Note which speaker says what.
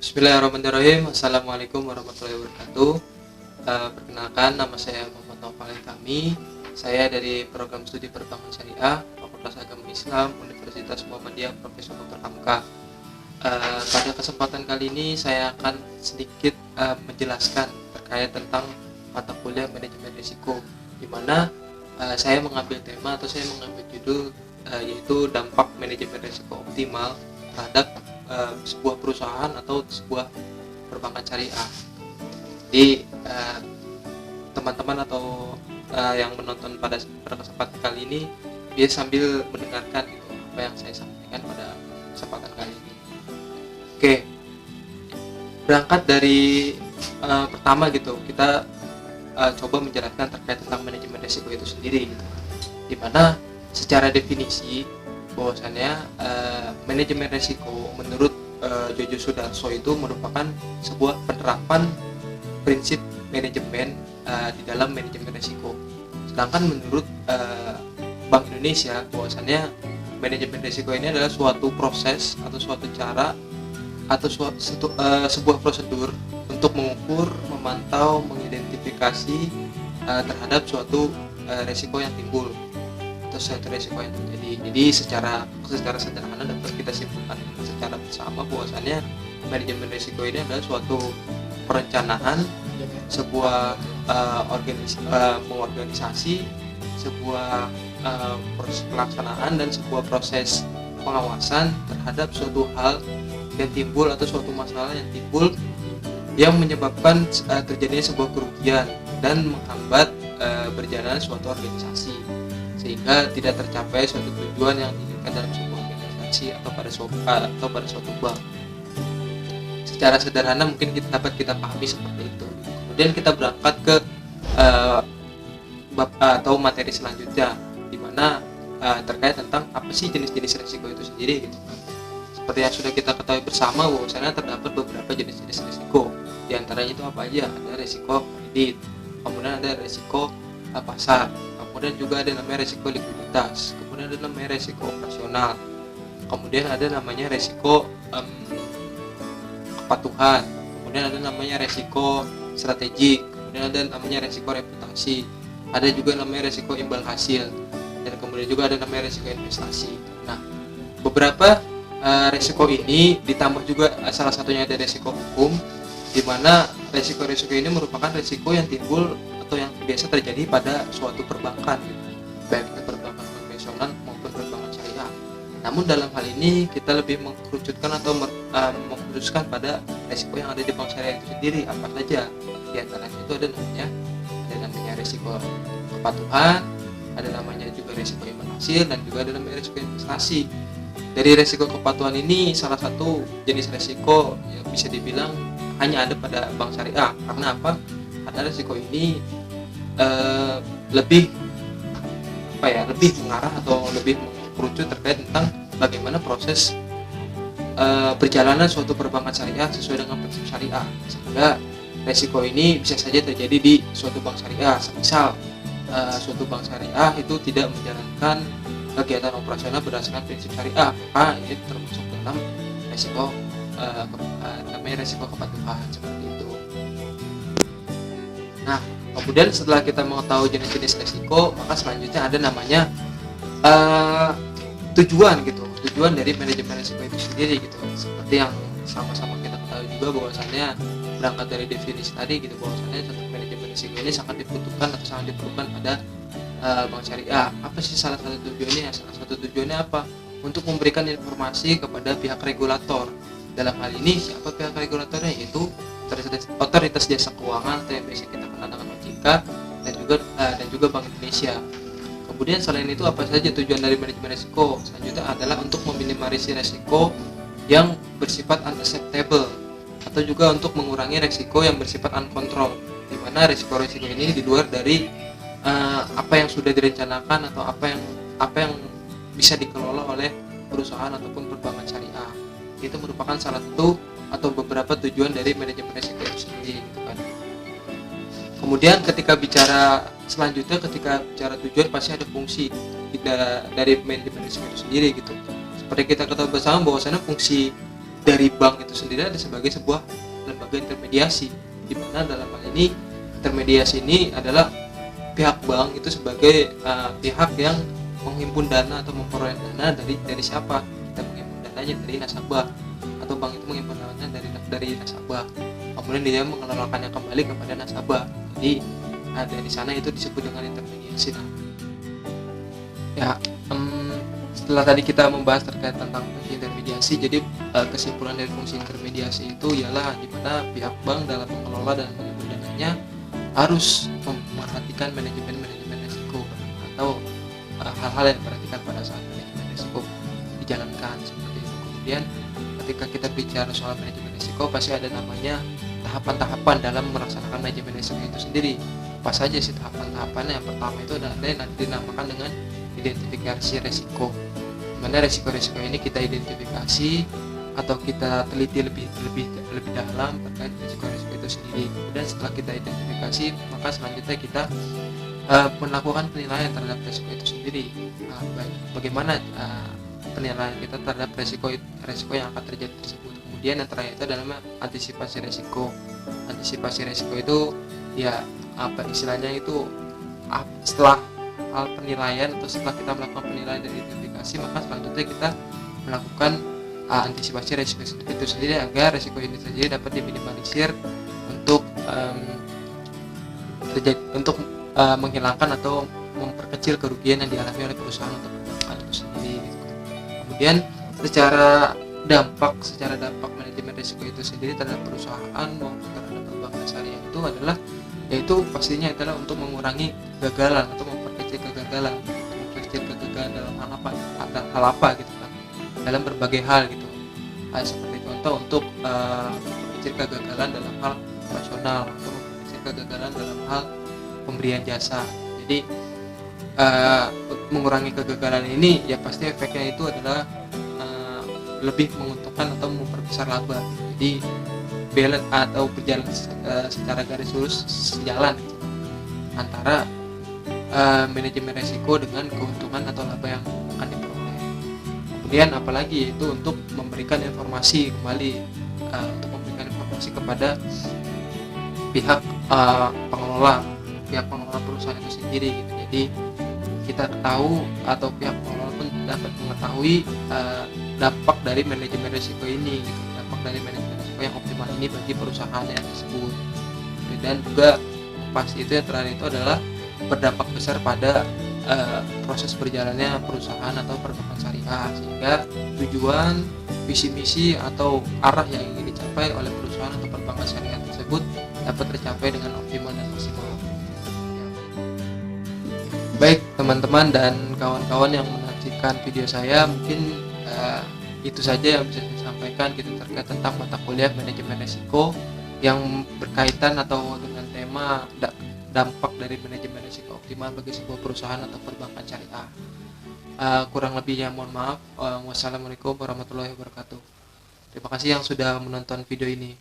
Speaker 1: Bismillahirrahmanirrahim. Assalamualaikum warahmatullahi wabarakatuh. Perkenalkan, nama saya Muhammad Naufal Kami. Saya dari program studi perbankan syariah Fakultas Agama Islam Universitas Muhammadiyah Profesor Dr. Hamka. Pada kesempatan kali ini saya akan sedikit menjelaskan terkait tentang mata kuliah manajemen risiko, di mana saya mengambil tema atau saya mengambil judul yaitu dampak manajemen risiko optimal terhadap sebuah perusahaan atau sebuah perbankan syariah. Jadi teman-teman atau yang menonton pada kesempatan kali ini bisa sambil mendengarkan gitu apa yang saya sampaikan pada kesempatan kali ini. Oke, berangkat dari pertama gitu, kita coba menjelaskan terkait tentang manajemen risiko itu sendiri gitu. Dimana secara definisi bahwasannya manajemen risiko menurut Jojo Sudarso itu merupakan sebuah penerapan prinsip manajemen di dalam manajemen risiko. Sedangkan menurut Bank Indonesia bahwasannya manajemen risiko ini adalah suatu proses atau suatu cara atau sebuah prosedur untuk mengukur, memantau, mengidentifikasi terhadap suatu risiko yang timbul atau suatu risiko yang terjadi. Jadi secara sederhana dapat kita simpulkan secara bersama bahwasannya manajemen risiko ini adalah suatu perencanaan sebuah mengorganisasi sebuah proses pelaksanaan dan sebuah proses pengawasan terhadap suatu hal yang timbul atau suatu masalah yang timbul yang menyebabkan terjadinya sebuah kerugian dan menghambat berjalan suatu organisasi, sehingga tidak tercapai suatu tujuan yang diinginkan dalam sebuah organisasi atau pada suatu bank. Secara sederhana mungkin dapat kita pahami seperti itu. Kemudian kita berangkat ke bab atau materi selanjutnya, di mana terkait tentang apa sih jenis-jenis risiko itu sendiri gitu. Seperti yang sudah kita ketahui bersama bahwasanya terdapat beberapa jenis-jenis risiko. Di antaranya itu apa aja? Ada risiko kredit, kemudian ada risiko pasar, kemudian juga ada namanya risiko likuiditas, kemudian ada namanya risiko operasional, kemudian ada namanya risiko kepatuhan, kemudian ada namanya risiko strategik, kemudian ada namanya risiko reputasi, ada juga namanya risiko imbal hasil, dan kemudian juga ada namanya risiko investasi. Nah, beberapa risiko ini ditambah juga salah satunya ada risiko hukum, di mana risiko-risiko ini merupakan risiko yang timbul atau yang biasa terjadi pada suatu perbankan, baik itu perbankan konvensional maupun perbankan syariah. Namun dalam hal ini kita lebih mengkerucutkan atau mengkhususkan pada risiko yang ada di bank syariah itu sendiri. Apa saja? Di antaranya itu ada namanya risiko kepatuhan, ada namanya juga risiko imbal hasil, dan juga ada namanya risiko investasi. Dari risiko kepatuhan ini salah satu jenis risiko yang bisa dibilang hanya ada pada bank syariah. Karena apa? Karena risiko ini lebih mengarah atau lebih mengerucut terkait tentang bagaimana proses perjalanan suatu perbankan syariah sesuai dengan prinsip syariah, sehingga risiko ini bisa saja terjadi di suatu bank syariah. Misal suatu bank syariah itu tidak menjalankan kegiatan operasional berdasarkan prinsip syariah, maka ini termasuk dalam risiko namanya risiko kepatuhan seperti itu. Nah, kemudian setelah kita mengetahui jenis-jenis risiko, maka selanjutnya ada namanya tujuan dari manajemen risiko itu sendiri gitu. Seperti yang sama-sama kita ketahui juga bahwasannya berangkat dari definisi tadi gitu, bahwasannya manajemen risiko ini sangat dibutuhkan atau sangat diperlukan pada bank syariah. Apa sih salah satu tujuannya? Salah satu tujuannya apa? Untuk memberikan informasi kepada pihak regulator. Dalam hal ini siapa pihak regulatornya? Yaitu otoritas jasa keuangan atau yang biasa kita kenal dengan OJK, dan juga Bank Indonesia. Kemudian selain itu apa saja tujuan dari manajemen risiko? Selanjutnya adalah untuk meminimalisir risiko yang bersifat unacceptable, atau juga untuk mengurangi risiko yang bersifat uncontrolled, di mana risiko-risiko ini di luar dari apa yang sudah direncanakan atau apa yang bisa dikelola oleh perusahaan ataupun perbankan syariah. Itu merupakan salah satu atau beberapa tujuan dari manajemen risiko itu sendiri gitu kan. Kemudian ketika bicara tujuan pasti ada fungsi dari manajemen risiko itu sendiri gitu. Seperti kita ketahui bersama bahwasanya fungsi dari bank itu sendiri ada sebagai sebuah lembaga intermediasi, di mana dalam hal ini intermediasi ini adalah pihak bank itu sebagai pihak yang menghimpun dana atau memperoleh dana dari siapa? Kita menghimpun dananya dari nasabah, atau bank itu menghimpun dananya dari nasabah, kemudian dia mengelolakannya kembali kepada nasabah. Jadi dari sana itu disebut dengan intermediasi. Ya, setelah tadi kita membahas terkait tentang fungsi intermediasi, jadi kesimpulan dari fungsi intermediasi itu ialah di mana pihak bank dalam mengelola dan menghimpun dananya harus memperhatikan manajemen risiko atau hal-hal yang diperhatikan pada saat manajemen risiko dijalankan seperti itu. Kemudian ketika kita bicara soal manajemen risiko, pasti ada namanya tahapan-tahapan dalam melaksanakan manajemen risiko itu sendiri. Apa saja sih tahapan-tahapannya? Yang pertama itu adalah yang dinamakan dengan identifikasi risiko. Mana risiko-risiko ini kita identifikasi atau kita teliti lebih dalam terkait risiko-risiko itu sendiri. Kemudian setelah kita identifikasi, maka selanjutnya kita melakukan penilaian terhadap risiko itu sendiri. Bagaimana penilaian kita terhadap risiko yang akan terjadi tersebut. Kemudian yang terakhir itu adalah antisipasi risiko. Antisipasi risiko itu ya apa istilahnya itu setelah penilaian atau setelah kita melakukan penilaian dan identifikasi, maka selanjutnya kita melakukan antisipasi risiko itu sendiri agar risiko ini sendiri dapat diminimalisir untuk menghilangkan atau memperkecil kerugian yang dialami oleh perusahaan atau perbankan itu sendiri gitu. Kemudian secara dampak manajemen risiko itu sendiri terhadap perusahaan maupun terhadap perbankan syariah itu adalah yaitu pastinya adalah untuk mengurangi kegagalan atau memperkecil kegagalan dalam hal apa gitu kan, dalam berbagai hal gitu. Seperti contoh untuk memperkecil kegagalan dalam hal operasional atau memperkecil kegagalan dalam hal pemberian jasa. Jadi mengurangi kegagalan ini ya pasti efeknya itu adalah lebih menguntungkan atau memperbesar laba. Jadi balance atau berjalan secara garis lurus sejalan gitu, antara manajemen risiko dengan keuntungan atau laba yang akan diperoleh. Kemudian apalagi itu untuk memberikan informasi kembali kepada pihak pengelola perusahaan itu sendiri gitu. Jadi kita tahu atau pihak pengelola pun dapat mengetahui dampak dari manajemen risiko ini gitu, dampak dari manajemen risiko yang optimal ini bagi perusahaan yang tersebut. Dan juga pasti itu yang terakhir itu adalah berdampak besar pada proses berjalannya perusahaan atau perbankan syariah, sehingga tujuan, visi misi atau arah yang ingin dicapai oleh perusahaan atau perbankan syariah tersebut dapat tercapai dengan optimal dan maksimal. Baik teman-teman dan kawan-kawan yang menyaksikan video saya, mungkin itu saja yang bisa saya sampaikan gitu terkait tentang mata kuliah manajemen risiko yang berkaitan atau dengan tema dampak dari manajemen risiko optimal bagi sebuah perusahaan atau perbankan syariah. Kurang lebihnya mohon maaf. Wassalamualaikum warahmatullahi wabarakatuh. Terima kasih yang sudah menonton video ini.